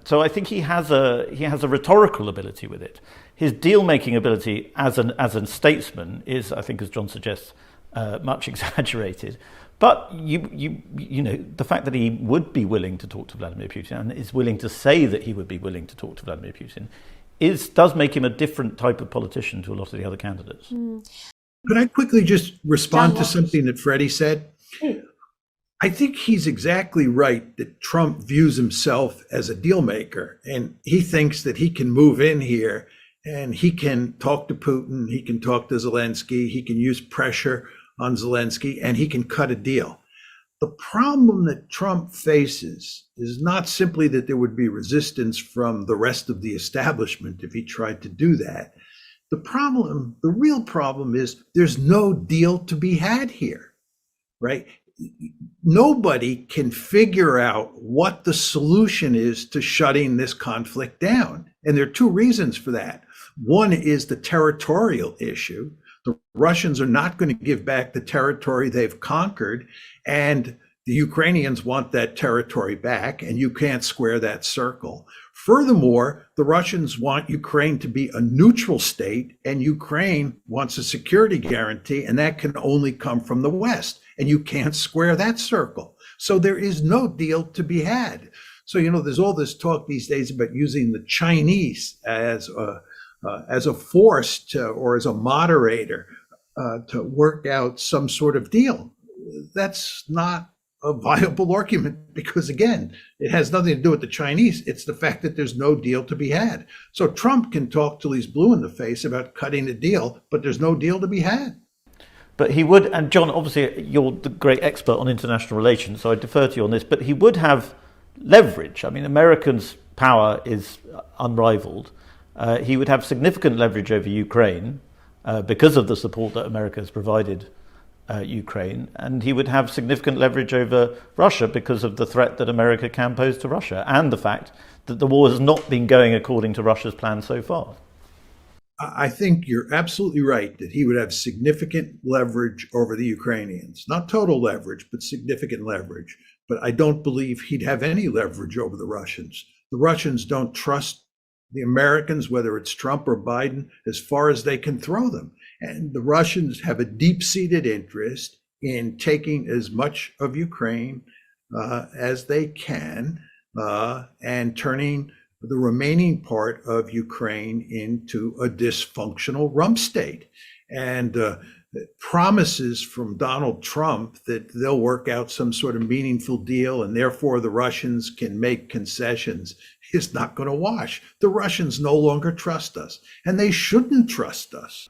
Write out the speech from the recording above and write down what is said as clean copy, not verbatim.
So I think he has a rhetorical ability with it. His deal-making ability as a statesman is, I think, as John suggests, much exaggerated. But you know, the fact that he would be willing to talk to Vladimir Putin and is willing to say that he would be willing to talk to Vladimir Putin does make him a different type of politician to a lot of the other candidates. Could I quickly just respond to something that Freddie said? I think he's exactly right that Trump views himself as a deal maker, and he thinks that he can move in here and he can talk to Putin, he can talk to Zelensky, he can use pressure on Zelensky, and he can cut a deal. The problem that Trump faces is not simply that there would be resistance from the rest of the establishment if he tried to do that. The real problem is there's no deal to be had here, right? Nobody can figure out what the solution is to shutting this conflict down. And there are two reasons for that. One is the territorial issue. The Russians are not going to give back the territory they've conquered, and the Ukrainians want that territory back, and you can't square that circle. Furthermore, the Russians want Ukraine to be a neutral state, and Ukraine wants a security guarantee, and that can only come from the West, and you can't square that circle. So there is no deal to be had. So, you know, there's all this talk these days about using the Chinese as a force or as a moderator to work out some sort of deal. That's not a viable argument because, again, it has nothing to do with the Chinese. It's the fact that there's no deal to be had. So Trump can talk till he's blue in the face about cutting a deal, but there's no deal to be had. But he would, and John, obviously you're the great expert on international relations, so I defer to you on this, but he would have leverage. I mean, Americans' power is unrivaled. He would have significant leverage over Ukraine because of the support that America has provided Ukraine, and he would have significant leverage over Russia because of the threat that America can pose to Russia and the fact that the war has not been going according to Russia's plan so far. I think you're absolutely right that he would have significant leverage over the Ukrainians. Not total leverage, but significant leverage. But I don't believe he'd have any leverage over the Russians. The Russians don't trust the Americans, whether it's Trump or Biden, as far as they can throw them. And the Russians have a deep-seated interest in taking as much of Ukraine as they can and turning the remaining part of Ukraine into a dysfunctional rump state. And promises from Donald Trump that they'll work out some sort of meaningful deal and therefore the Russians can make concessions is not going to wash. The Russians no longer trust us, and they shouldn't trust us.